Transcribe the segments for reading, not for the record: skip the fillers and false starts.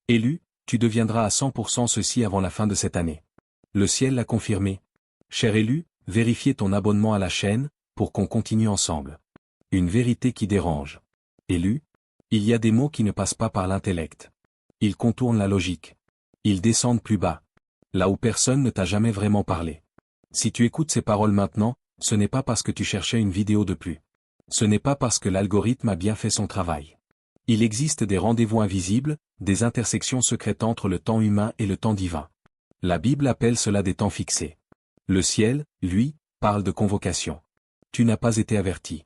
Élu, tu deviendras à 100% ceci avant la fin de cette année. Le ciel l'a confirmé. Cher élu, vérifiez ton abonnement à la chaîne, pour qu'on continue ensemble. Une vérité qui dérange. Élu, il y a des mots qui ne passent pas par l'intellect. Ils contournent la logique. Ils descendent plus bas. Là où personne ne t'a jamais vraiment parlé. Si tu écoutes ces paroles maintenant, ce n'est pas parce que tu cherchais une vidéo de plus. Ce n'est pas parce que l'algorithme a bien fait son travail. Il existe des rendez-vous invisibles, des intersections secrètes entre le temps humain et le temps divin. La Bible appelle cela des temps fixés. Le ciel, lui, parle de convocation. Tu n'as pas été averti.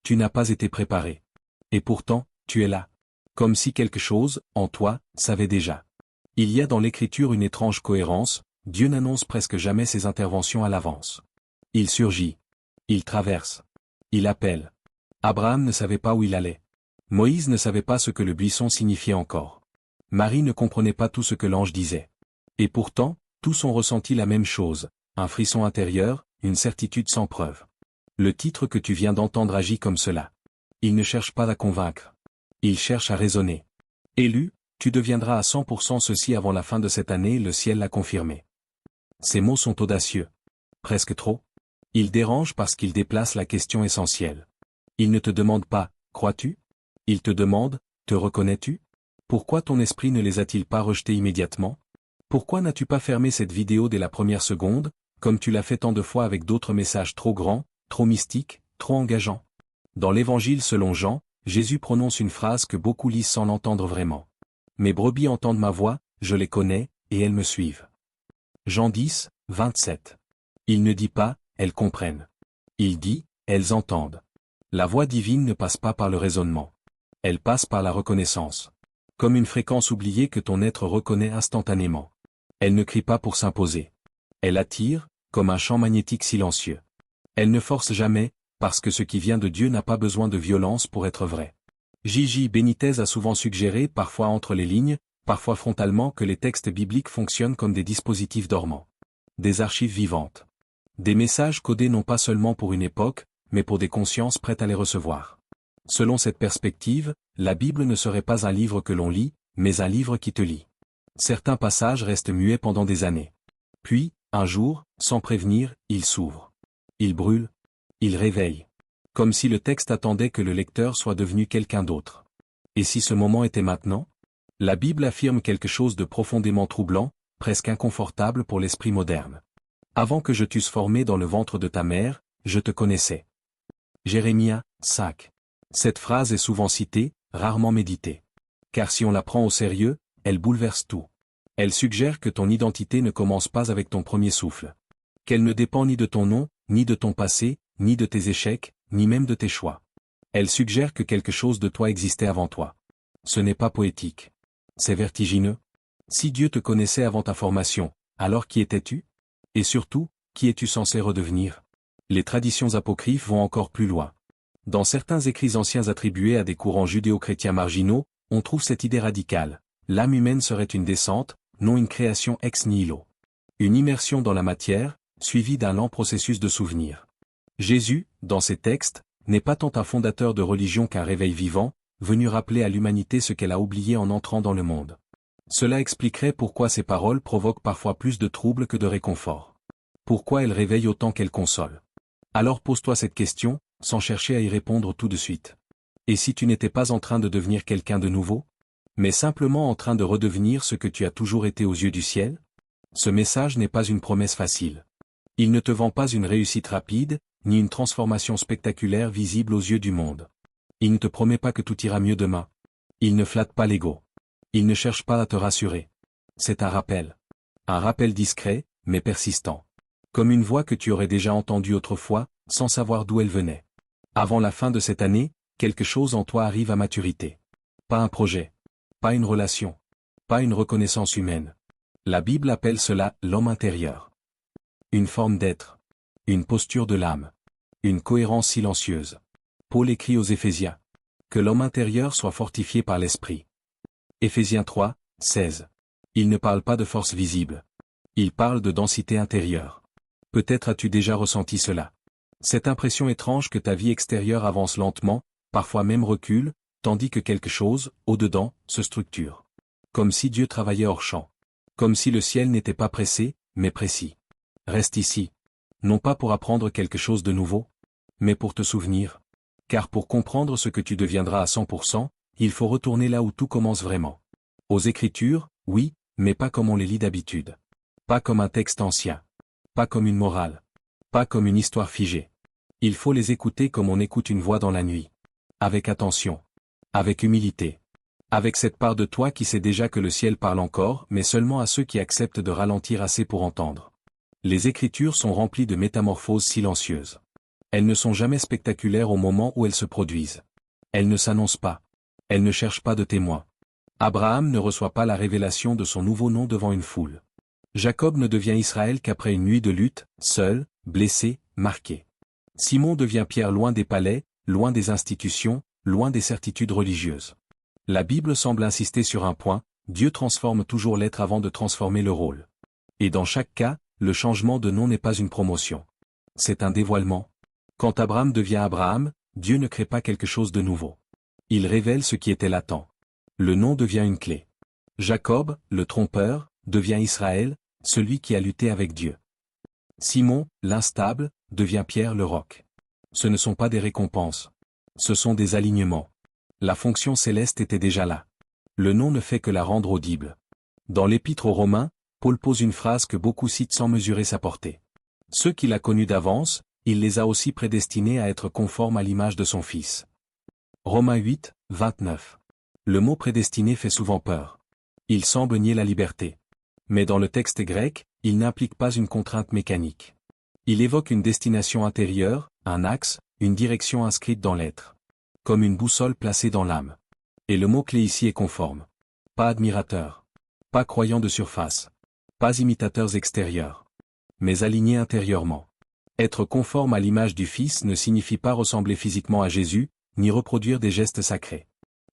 Tu n'as pas été préparé. Et pourtant, tu es là. Comme si quelque chose, en toi, savait déjà. Il y a dans l'Écriture une étrange cohérence, Dieu n'annonce presque jamais ses interventions à l'avance. Il surgit. Il traverse. Il appelle. Abraham ne savait pas où il allait. Moïse ne savait pas ce que le buisson signifiait encore. Marie ne comprenait pas tout ce que l'ange disait. Et pourtant, tous ont ressenti la même chose, un frisson intérieur, une certitude sans preuve. Le titre que tu viens d'entendre agit comme cela. Il ne cherche pas à convaincre. Il cherche à raisonner. Élu, tu deviendras à 100% ceci avant la fin de cette année, le ciel l'a confirmé. Ces mots sont audacieux. Presque trop. Ils dérangent parce qu'ils déplacent la question essentielle. Ils ne te demandent pas, crois-tu? Ils te demandent, te reconnais-tu? Pourquoi ton esprit ne les a-t-il pas rejetés immédiatement? Pourquoi n'as-tu pas fermé cette vidéo dès la première seconde, comme tu l'as fait tant de fois avec d'autres messages trop grands, trop mystiques, trop engageants? Dans l'Évangile selon Jean, Jésus prononce une phrase que beaucoup lisent sans l'entendre vraiment. Mes brebis entendent ma voix, je les connais, et elles me suivent. Jean 10, 27. Il ne dit pas, elles comprennent. Il dit, elles entendent. La voix divine ne passe pas par le raisonnement. Elle passe par la reconnaissance. Comme une fréquence oubliée que ton être reconnaît instantanément. Elle ne crie pas pour s'imposer. Elle attire, comme un champ magnétique silencieux. Elle ne force jamais, parce que ce qui vient de Dieu n'a pas besoin de violence pour être vrai. J.J. Benitez a souvent suggéré, parfois entre les lignes, parfois frontalement, que les textes bibliques fonctionnent comme des dispositifs dormants. Des archives vivantes. Des messages codés non pas seulement pour une époque, mais pour des consciences prêtes à les recevoir. Selon cette perspective, la Bible ne serait pas un livre que l'on lit, mais un livre qui te lit. Certains passages restent muets pendant des années. Puis, un jour, sans prévenir, ils s'ouvrent. Ils brûlent. Ils réveillent. Comme si le texte attendait que le lecteur soit devenu quelqu'un d'autre. Et si ce moment était maintenant? La Bible affirme quelque chose de profondément troublant, presque inconfortable pour l'esprit moderne. Avant que je t'eusse formé dans le ventre de ta mère, je te connaissais. Jérémie 5. Cette phrase est souvent citée, rarement méditée. Car si on la prend au sérieux, elle bouleverse tout. Elle suggère que ton identité ne commence pas avec ton premier souffle. Qu'elle ne dépend ni de ton nom, ni de ton passé, ni de tes échecs, ni même de tes choix. Elle suggère que quelque chose de toi existait avant toi. Ce n'est pas poétique. C'est vertigineux. Si Dieu te connaissait avant ta formation, alors qui étais-tu? Et surtout, qui es-tu censé redevenir? Les traditions apocryphes vont encore plus loin. Dans certains écrits anciens attribués à des courants judéo-chrétiens marginaux, on trouve cette idée radicale. L'âme humaine serait une descente, non une création ex nihilo. Une immersion dans la matière, suivie d'un lent processus de souvenir. Jésus, dans ses textes, n'est pas tant un fondateur de religion qu'un réveil vivant, venu rappeler à l'humanité ce qu'elle a oublié en entrant dans le monde. Cela expliquerait pourquoi ses paroles provoquent parfois plus de troubles que de réconfort. Pourquoi elles réveillent autant qu'elles consolent. Alors pose-toi cette question, sans chercher à y répondre tout de suite. Et si tu n'étais pas en train de devenir quelqu'un de nouveau? Mais simplement en train de redevenir ce que tu as toujours été aux yeux du ciel? Ce message n'est pas une promesse facile. Il ne te vend pas une réussite rapide, ni une transformation spectaculaire visible aux yeux du monde. Il ne te promet pas que tout ira mieux demain. Il ne flatte pas l'ego. Il ne cherche pas à te rassurer. C'est un rappel. Un rappel discret, mais persistant. Comme une voix que tu aurais déjà entendue autrefois, sans savoir d'où elle venait. Avant la fin de cette année, quelque chose en toi arrive à maturité. Pas un projet. Pas une relation. Pas une reconnaissance humaine. La Bible appelle cela l'homme intérieur. Une forme d'être. Une posture de l'âme. Une cohérence silencieuse. Paul écrit aux Éphésiens. Que l'homme intérieur soit fortifié par l'esprit. Éphésiens 3, 16. Il ne parle pas de force visible. Il parle de densité intérieure. Peut-être as-tu déjà ressenti cela. Cette impression étrange que ta vie extérieure avance lentement, parfois même recule, tandis que quelque chose, au-dedans, se structure. Comme si Dieu travaillait hors champ. Comme si le ciel n'était pas pressé, mais précis. Reste ici. Non pas pour apprendre quelque chose de nouveau, mais pour te souvenir. Car pour comprendre ce que tu deviendras à 100%, il faut retourner là où tout commence vraiment. Aux Écritures, oui, mais pas comme on les lit d'habitude. Pas comme un texte ancien. Pas comme une morale. Pas comme une histoire figée. Il faut les écouter comme on écoute une voix dans la nuit. Avec attention. Avec humilité. Avec cette part de toi qui sait déjà que le ciel parle encore, mais seulement à ceux qui acceptent de ralentir assez pour entendre. Les Écritures sont remplies de métamorphoses silencieuses. Elles ne sont jamais spectaculaires au moment où elles se produisent. Elles ne s'annoncent pas. Elles ne cherchent pas de témoins. Abraham ne reçoit pas la révélation de son nouveau nom devant une foule. Jacob ne devient Israël qu'après une nuit de lutte, seul, blessé, marqué. Simon devient Pierre loin des palais, loin des institutions, loin des certitudes religieuses. La Bible semble insister sur un point, Dieu transforme toujours l'être avant de transformer le rôle. Et dans chaque cas, le changement de nom n'est pas une promotion. C'est un dévoilement. Quand Abraham devient Abraham, Dieu ne crée pas quelque chose de nouveau. Il révèle ce qui était latent. Le nom devient une clé. Jacob, le trompeur, devient Israël, celui qui a lutté avec Dieu. Simon, l'instable, devient Pierre le roc. Ce ne sont pas des récompenses. Ce sont des alignements. La fonction céleste était déjà là. Le nom ne fait que la rendre audible. Dans l'Épître aux Romains, Paul pose une phrase que beaucoup citent sans mesurer sa portée. Ceux qu'il a connus d'avance, il les a aussi prédestinés à être conformes à l'image de son Fils. Romains 8, 29. Le mot prédestiné fait souvent peur. Il semble nier la liberté. Mais dans le texte grec, il n'implique pas une contrainte mécanique. Il évoque une destination intérieure, un axe, une direction inscrite dans l'être. Comme une boussole placée dans l'âme. Et le mot-clé ici est conforme. Pas admirateur. Pas croyant de surface. Pas imitateurs extérieurs. Mais alignés intérieurement. Être conforme à l'image du Fils ne signifie pas ressembler physiquement à Jésus, ni reproduire des gestes sacrés.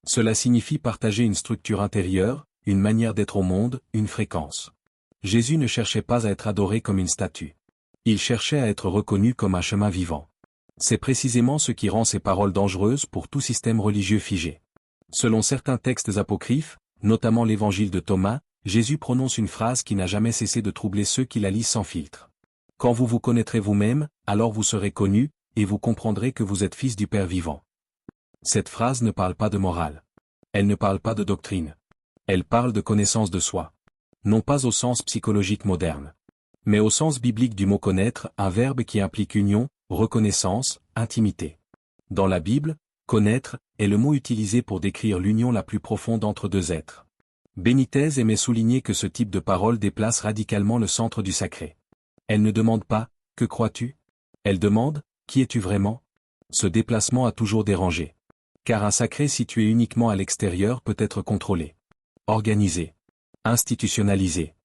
Cela signifie partager une structure intérieure, une manière d'être au monde, une fréquence. Jésus ne cherchait pas à être adoré comme une statue. Il cherchait à être reconnu comme un chemin vivant. C'est précisément ce qui rend ces paroles dangereuses pour tout système religieux figé. Selon certains textes apocryphes, notamment l'évangile de Thomas, Jésus prononce une phrase qui n'a jamais cessé de troubler ceux qui la lisent sans filtre. Quand vous vous connaîtrez vous-même, alors vous serez connus, et vous comprendrez que vous êtes fils du Père vivant. Cette phrase ne parle pas de morale. Elle ne parle pas de doctrine. Elle parle de connaissance de soi. Non pas au sens psychologique moderne. Mais au sens biblique du mot connaître, un verbe qui implique union, reconnaissance, intimité. Dans la Bible, connaître est le mot utilisé pour décrire l'union la plus profonde entre deux êtres. Benitez aimait souligner que ce type de parole déplace radicalement le centre du sacré. Elle ne demande pas « Que crois-tu » Elle demande « Qui es-tu vraiment » Ce déplacement a toujours dérangé. Car un sacré situé uniquement à l'extérieur peut être contrôlé, organisé, institutionnalisé.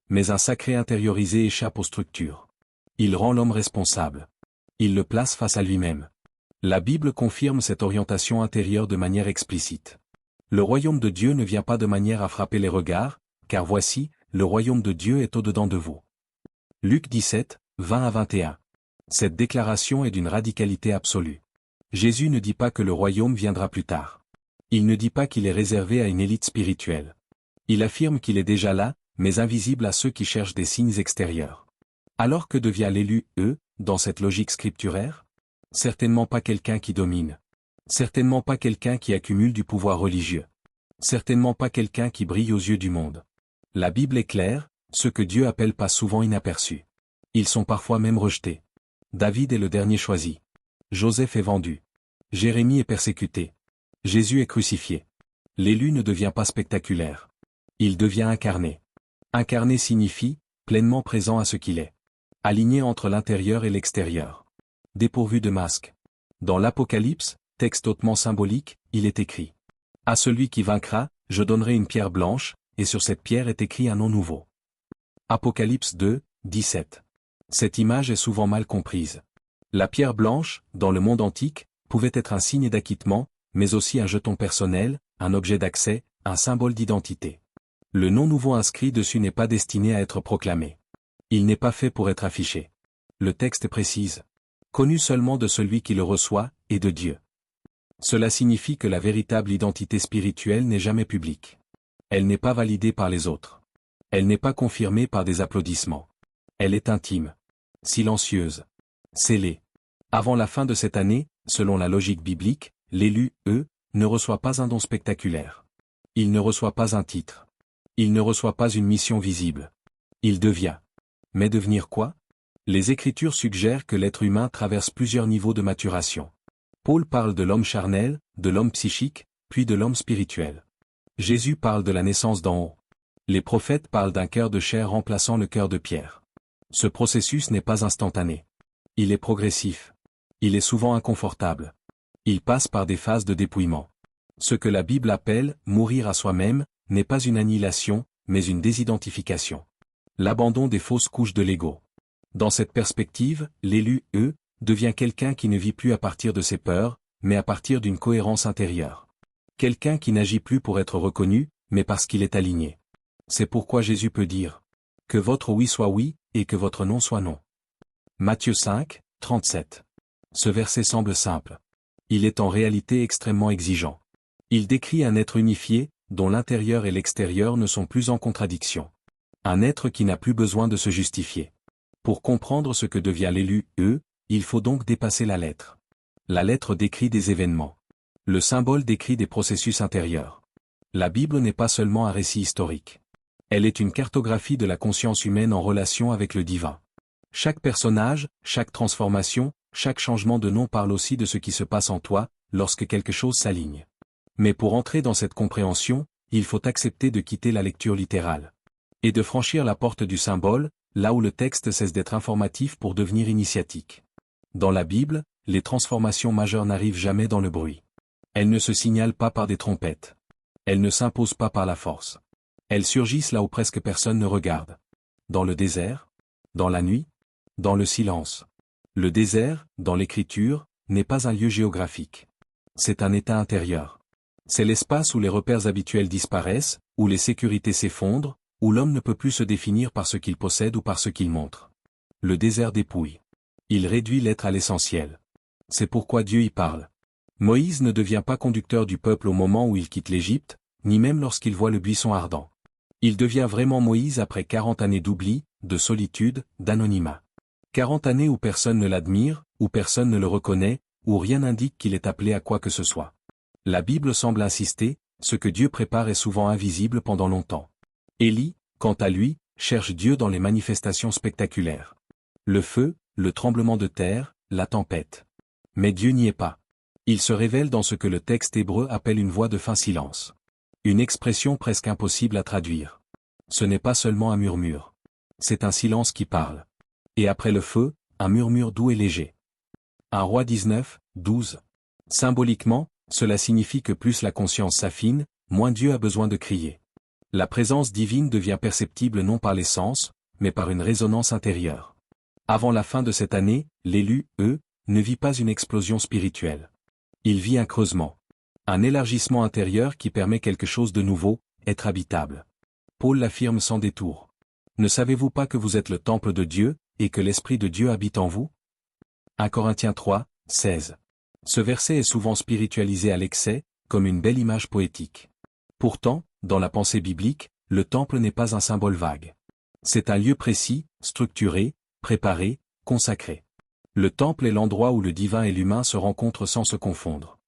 Mais un sacré intériorisé échappe aux structures. Il rend l'homme responsable. Il le place face à lui-même. La Bible confirme cette orientation intérieure de manière explicite. Le royaume de Dieu ne vient pas de manière à frapper les regards, car voici, le royaume de Dieu est au-dedans de vous. Luc 17, 20 à 21. Cette déclaration est d'une radicalité absolue. Jésus ne dit pas que le royaume viendra plus tard. Il ne dit pas qu'il est réservé à une élite spirituelle. Il affirme qu'il est déjà là, mais invisible à ceux qui cherchent des signes extérieurs. Alors que devient l'élu, dans cette logique scripturaire ? Certainement pas quelqu'un qui domine. Certainement pas quelqu'un qui accumule du pouvoir religieux. Certainement pas quelqu'un qui brille aux yeux du monde. La Bible est claire, ceux que Dieu appelle pas souvent inaperçus. Ils sont parfois même rejetés. David est le dernier choisi. Joseph est vendu. Jérémie est persécuté. Jésus est crucifié. L'élu ne devient pas spectaculaire. Il devient incarné. Incarné signifie, pleinement présent à ce qu'il est. Aligné entre l'intérieur et l'extérieur. Dépourvu de masque. Dans l'Apocalypse, texte hautement symbolique, il est écrit. À celui qui vaincra, je donnerai une pierre blanche, et sur cette pierre est écrit un nom nouveau. Apocalypse 2, 17. Cette image est souvent mal comprise. La pierre blanche, dans le monde antique, pouvait être un signe d'acquittement, mais aussi un jeton personnel, un objet d'accès, un symbole d'identité. Le nom nouveau inscrit dessus n'est pas destiné à être proclamé. Il n'est pas fait pour être affiché. Le texte précise. Connu seulement de celui qui le reçoit, et de Dieu. Cela signifie que la véritable identité spirituelle n'est jamais publique. Elle n'est pas validée par les autres. Elle n'est pas confirmée par des applaudissements. Elle est intime. Silencieuse. Scellée. Avant la fin de cette année, selon la logique biblique, l'élu, ne reçoit pas un don spectaculaire. Il ne reçoit pas un titre. Il ne reçoit pas une mission visible. Il devient. Mais devenir quoi? Les Écritures suggèrent que l'être humain traverse plusieurs niveaux de maturation. Paul parle de l'homme charnel, de l'homme psychique, puis de l'homme spirituel. Jésus parle de la naissance d'en haut. Les prophètes parlent d'un cœur de chair remplaçant le cœur de pierre. Ce processus n'est pas instantané. Il est progressif. Il est souvent inconfortable. Il passe par des phases de dépouillement. Ce que la Bible appelle « mourir à soi-même » n'est pas une annihilation, mais une désidentification. L'abandon des fausses couches de l'ego. Dans cette perspective, l'élu, devient quelqu'un qui ne vit plus à partir de ses peurs, mais à partir d'une cohérence intérieure. Quelqu'un qui n'agit plus pour être reconnu, mais parce qu'il est aligné. C'est pourquoi Jésus peut dire « Que votre oui soit oui, et que votre non soit non ». Matthieu 5, 37. Ce verset semble simple. Il est en réalité extrêmement exigeant. Il décrit un être unifié, dont l'intérieur et l'extérieur ne sont plus en contradiction. Un être qui n'a plus besoin de se justifier. Pour comprendre ce que devient l'élu, il faut donc dépasser la lettre. La lettre décrit des événements. Le symbole décrit des processus intérieurs. La Bible n'est pas seulement un récit historique. Elle est une cartographie de la conscience humaine en relation avec le divin. Chaque personnage, chaque transformation, chaque changement de nom parle aussi de ce qui se passe en toi, lorsque quelque chose s'aligne. Mais pour entrer dans cette compréhension, il faut accepter de quitter la lecture littérale. Et de franchir la porte du symbole, là où le texte cesse d'être informatif pour devenir initiatique. Dans la Bible, les transformations majeures n'arrivent jamais dans le bruit. Elles ne se signalent pas par des trompettes. Elles ne s'imposent pas par la force. Elles surgissent là où presque personne ne regarde. Dans le désert? Dans la nuit? Dans le silence. Le désert, dans l'écriture, n'est pas un lieu géographique. C'est un état intérieur. C'est l'espace où les repères habituels disparaissent, où les sécurités s'effondrent, où l'homme ne peut plus se définir par ce qu'il possède ou par ce qu'il montre. Le désert dépouille. Il réduit l'être à l'essentiel. C'est pourquoi Dieu y parle. Moïse ne devient pas conducteur du peuple au moment où il quitte l'Égypte, ni même lorsqu'il voit le buisson ardent. Il devient vraiment Moïse après 40 années d'oubli, de solitude, d'anonymat. 40 années où personne ne l'admire, où personne ne le reconnaît, où rien n'indique qu'il est appelé à quoi que ce soit. La Bible semble insister, ce que Dieu prépare est souvent invisible pendant longtemps. Élie, quant à lui, cherche Dieu dans les manifestations spectaculaires. Le feu, le tremblement de terre, la tempête. Mais Dieu n'y est pas. Il se révèle dans ce que le texte hébreu appelle une voix de fin silence. Une expression presque impossible à traduire. Ce n'est pas seulement un murmure. C'est un silence qui parle. Et après le feu, un murmure doux et léger. 1 Roi 19, 12. Symboliquement, cela signifie que plus la conscience s'affine, moins Dieu a besoin de crier. La présence divine devient perceptible non par les sens, mais par une résonance intérieure. Avant la fin de cette année, l'élu, ne vit pas une explosion spirituelle. Il vit un creusement. Un élargissement intérieur qui permet quelque chose de nouveau, être habitable. Paul l'affirme sans détour. Ne savez-vous pas que vous êtes le temple de Dieu, et que l'Esprit de Dieu habite en vous? 1 Corinthiens 3, 16. Ce verset est souvent spiritualisé à l'excès, comme une belle image poétique. Pourtant, dans la pensée biblique, le temple n'est pas un symbole vague. C'est un lieu précis, structuré, préparé, consacré. Le temple est l'endroit où le divin et l'humain se rencontrent sans se confondre.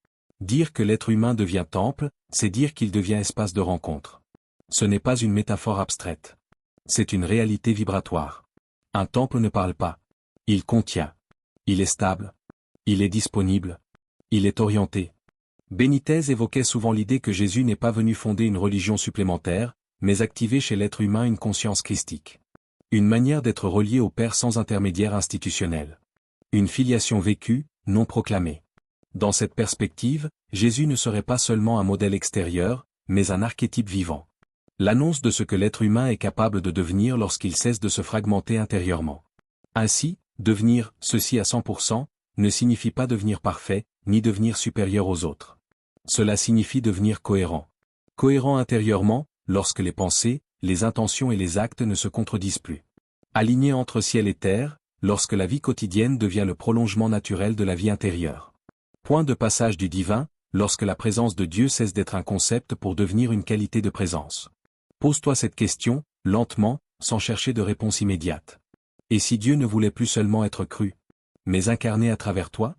Dire que l'être humain devient temple, c'est dire qu'il devient espace de rencontre. Ce n'est pas une métaphore abstraite. C'est une réalité vibratoire. Un temple ne parle pas. Il contient. Il est stable. Il est disponible. Il est orienté. Benitez évoquait souvent l'idée que Jésus n'est pas venu fonder une religion supplémentaire, mais activer chez l'être humain une conscience christique. Une manière d'être relié au Père sans intermédiaire institutionnel. Une filiation vécue, non proclamée. Dans cette perspective, Jésus ne serait pas seulement un modèle extérieur, mais un archétype vivant. L'annonce de ce que l'être humain est capable de devenir lorsqu'il cesse de se fragmenter intérieurement. Ainsi, devenir ceci à 100% ne signifie pas devenir parfait, ni devenir supérieur aux autres. Cela signifie devenir cohérent. Cohérent intérieurement, lorsque les pensées, les intentions et les actes ne se contredisent plus. Aligné entre ciel et terre, lorsque la vie quotidienne devient le prolongement naturel de la vie intérieure. Point de passage du divin, lorsque la présence de Dieu cesse d'être un concept pour devenir une qualité de présence. Pose-toi cette question, lentement, sans chercher de réponse immédiate. Et si Dieu ne voulait plus seulement être cru, mais incarné à travers toi?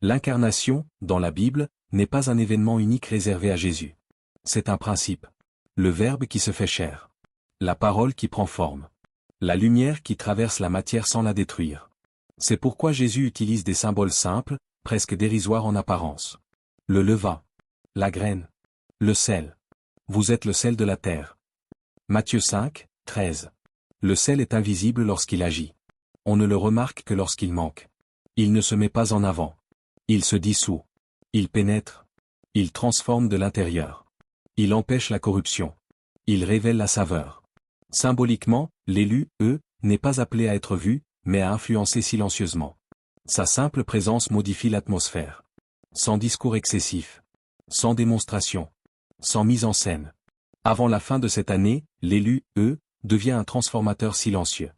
L'incarnation, dans la Bible, n'est pas un événement unique réservé à Jésus. C'est un principe. Le Verbe qui se fait chair. La parole qui prend forme. La lumière qui traverse la matière sans la détruire. C'est pourquoi Jésus utilise des symboles simples, presque dérisoires en apparence. Le levain. La graine. Le sel. Vous êtes le sel de la terre. Matthieu 5, 13. Le sel est invisible lorsqu'il agit. On ne le remarque que lorsqu'il manque. Il ne se met pas en avant. Il se dissout. Il pénètre. Il transforme de l'intérieur. Il empêche la corruption. Il révèle la saveur. Symboliquement, l'élu, n'est pas appelé à être vu, mais à influencer silencieusement. Sa simple présence modifie l'atmosphère. Sans discours excessif. Sans démonstration. Sans mise en scène. Avant la fin de cette année, l'élu, devient un transformateur silencieux.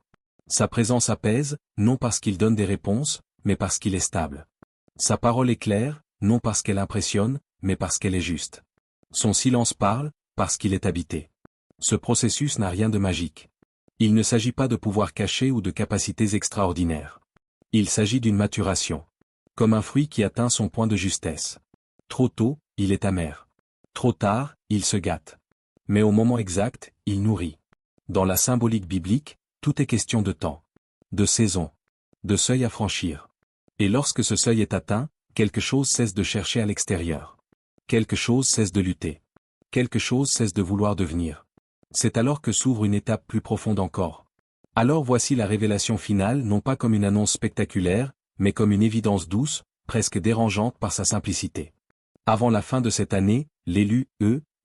Sa présence apaise, non parce qu'il donne des réponses, mais parce qu'il est stable. Sa parole est claire, non parce qu'elle impressionne, mais parce qu'elle est juste. Son silence parle, parce qu'il est habité. Ce processus n'a rien de magique. Il ne s'agit pas de pouvoir caché ou de capacités extraordinaires. Il s'agit d'une maturation. Comme un fruit qui atteint son point de justesse. Trop tôt, il est amer. Trop tard, il se gâte. Mais au moment exact, il nourrit. Dans la symbolique biblique, tout est question de temps. De saison. De seuil à franchir. Et lorsque ce seuil est atteint, quelque chose cesse de chercher à l'extérieur. Quelque chose cesse de lutter. Quelque chose cesse de vouloir devenir. C'est alors que s'ouvre une étape plus profonde encore. Alors voici la révélation finale non pas comme une annonce spectaculaire, mais comme une évidence douce, presque dérangeante par sa simplicité. Avant la fin de cette année, l'élu,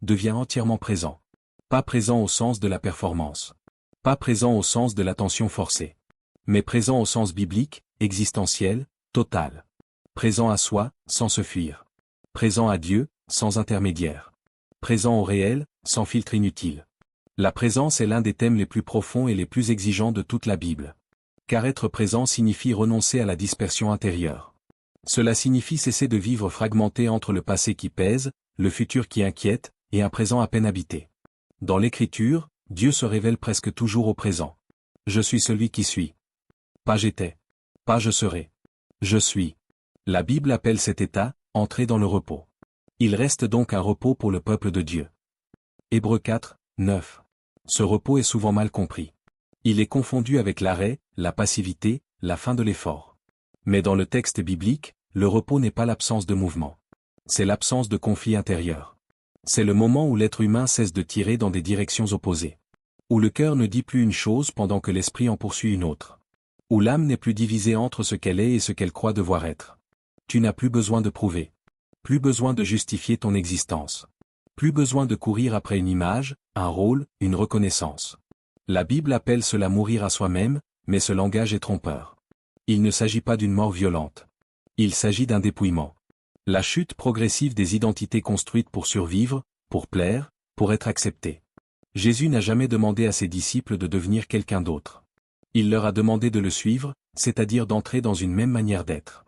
devient entièrement présent. Pas présent au sens de la performance. Pas présent au sens de l'attention forcée. Mais présent au sens biblique, existentiel, total. Présent à soi, sans se fuir. Présent à Dieu, sans intermédiaire. Présent au réel, sans filtre inutile. La présence est l'un des thèmes les plus profonds et les plus exigeants de toute la Bible. Car être présent signifie renoncer à la dispersion intérieure. Cela signifie cesser de vivre fragmenté entre le passé qui pèse, le futur qui inquiète, et un présent à peine habité. Dans l'Écriture, Dieu se révèle presque toujours au présent. Je suis celui qui suis. Pas j'étais. Pas je serai. Je suis. La Bible appelle cet état, entrer dans le repos. Il reste donc un repos pour le peuple de Dieu. Hébreux 4, 9. Ce repos est souvent mal compris. Il est confondu avec l'arrêt, la passivité, la fin de l'effort. Mais dans le texte biblique, le repos n'est pas l'absence de mouvement. C'est l'absence de conflit intérieur. C'est le moment où l'être humain cesse de tirer dans des directions opposées. Où le cœur ne dit plus une chose pendant que l'esprit en poursuit une autre. Où l'âme n'est plus divisée entre ce qu'elle est et ce qu'elle croit devoir être. Tu n'as plus besoin de prouver. Plus besoin de justifier ton existence. Plus besoin de courir après une image, un rôle, une reconnaissance. La Bible appelle cela mourir à soi-même, mais ce langage est trompeur. Il ne s'agit pas d'une mort violente. Il s'agit d'un dépouillement. La chute progressive des identités construites pour survivre, pour plaire, pour être acceptées. Jésus n'a jamais demandé à ses disciples de devenir quelqu'un d'autre. Il leur a demandé de le suivre, c'est-à-dire d'entrer dans une même manière d'être.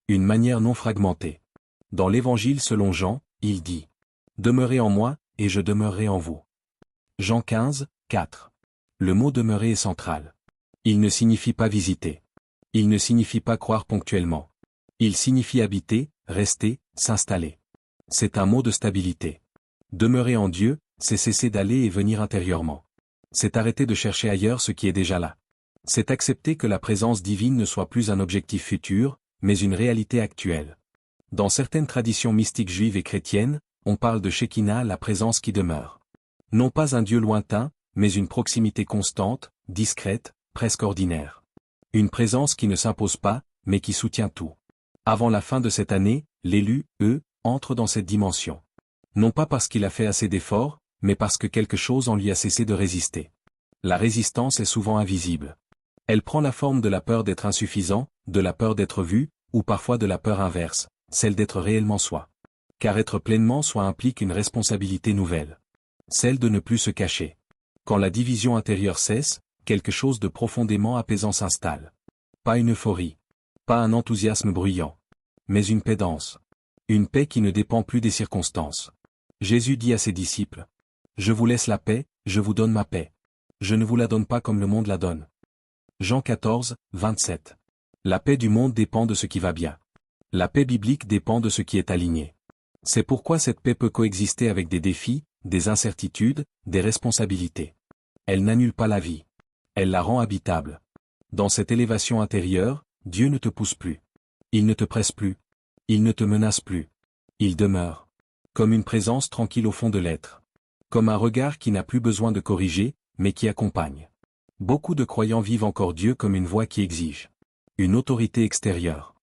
Une manière non fragmentée. Dans l'Évangile selon Jean, il dit « Demeurez en moi, et je demeurerai en vous ». Jean 15, 4. Le mot « demeurer » est central. Il ne signifie pas visiter. Il ne signifie pas croire ponctuellement. Il signifie habiter, rester, s'installer. C'est un mot de stabilité. Demeurer en Dieu, c'est cesser d'aller et venir intérieurement. C'est arrêter de chercher ailleurs ce qui est déjà là. C'est accepter que la présence divine ne soit plus un objectif futur, mais une réalité actuelle. Dans certaines traditions mystiques juives et chrétiennes, on parle de Shekinah, la présence qui demeure. Non pas un Dieu lointain, mais une proximité constante, discrète, presque ordinaire. Une présence qui ne s'impose pas, mais qui soutient tout. Avant la fin de cette année, l'élu, entre dans cette dimension. Non pas parce qu'il a fait assez d'efforts, mais parce que quelque chose en lui a cessé de résister. La résistance est souvent invisible. Elle prend la forme de la peur d'être insuffisant, de la peur d'être vu, ou parfois de la peur inverse, celle d'être réellement soi. Car être pleinement soi implique une responsabilité nouvelle. Celle de ne plus se cacher. Quand la division intérieure cesse, quelque chose de profondément apaisant s'installe. Pas une euphorie. Pas un enthousiasme bruyant. Mais une paix dense. Une paix qui ne dépend plus des circonstances. Jésus dit à ses disciples, « Je vous laisse la paix, je vous donne ma paix. Je ne vous la donne pas comme le monde la donne. » Jean 14, 27. La paix du monde dépend de ce qui va bien. La paix biblique dépend de ce qui est aligné. C'est pourquoi cette paix peut coexister avec des défis, des incertitudes, des responsabilités. Elle n'annule pas la vie. Elle la rend habitable. Dans cette élévation intérieure, Dieu ne te pousse plus. Il ne te presse plus. Il ne te menace plus. Il demeure. Comme une présence tranquille au fond de l'être. Comme un regard qui n'a plus besoin de corriger, mais qui accompagne. Beaucoup de croyants vivent encore Dieu comme une voix qui exige. Une autorité extérieure.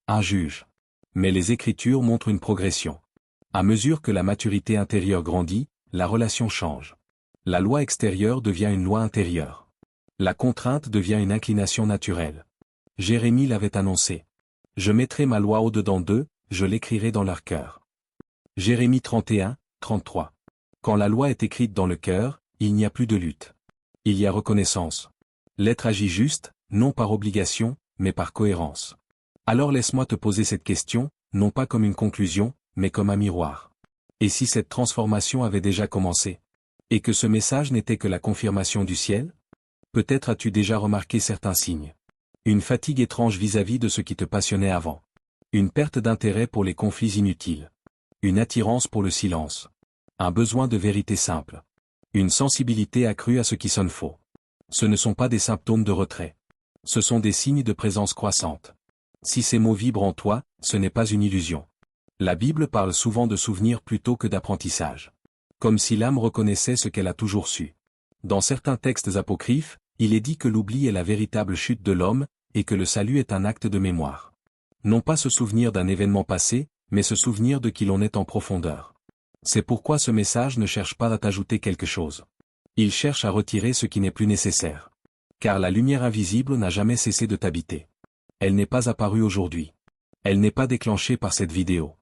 Un juge. Mais les Écritures montrent une progression. À mesure que la maturité intérieure grandit, la relation change. La loi extérieure devient une loi intérieure. La contrainte devient une inclination naturelle. Jérémie l'avait annoncé. « Je mettrai ma loi au-dedans d'eux, je l'écrirai dans leur cœur. » Jérémie 31, 33. Quand la loi est écrite dans le cœur, il n'y a plus de lutte. Il y a reconnaissance. L'être agit juste, non par obligation, mais par cohérence. Alors laisse-moi te poser cette question, non pas comme une conclusion, mais comme un miroir. Et si cette transformation avait déjà commencé? Et que ce message n'était que la confirmation du ciel? Peut-être as-tu déjà remarqué certains signes. Une fatigue étrange vis-à-vis de ce qui te passionnait avant. Une perte d'intérêt pour les conflits inutiles. Une attirance pour le silence. Un besoin de vérité simple. Une sensibilité accrue à ce qui sonne faux. Ce ne sont pas des symptômes de retrait. Ce sont des signes de présence croissante. Si ces mots vibrent en toi, ce n'est pas une illusion. La Bible parle souvent de souvenirs plutôt que d'apprentissage. Comme si l'âme reconnaissait ce qu'elle a toujours su. Dans certains textes apocryphes, il est dit que l'oubli est la véritable chute de l'homme, et que le salut est un acte de mémoire. Non pas se souvenir d'un événement passé, mais se souvenir de qui l'on est en profondeur. C'est pourquoi ce message ne cherche pas à t'ajouter quelque chose. Il cherche à retirer ce qui n'est plus nécessaire. Car la lumière invisible n'a jamais cessé de t'habiter. Elle n'est pas apparue aujourd'hui. Elle n'est pas déclenchée par cette vidéo.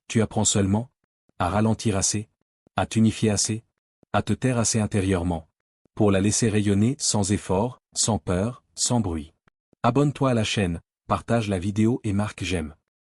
Tu apprends seulement à ralentir assez, à t'unifier assez, à te taire assez intérieurement, pour la laisser rayonner sans effort, sans peur, sans bruit. Abonne-toi à la chaîne, partage la vidéo et marque j'aime.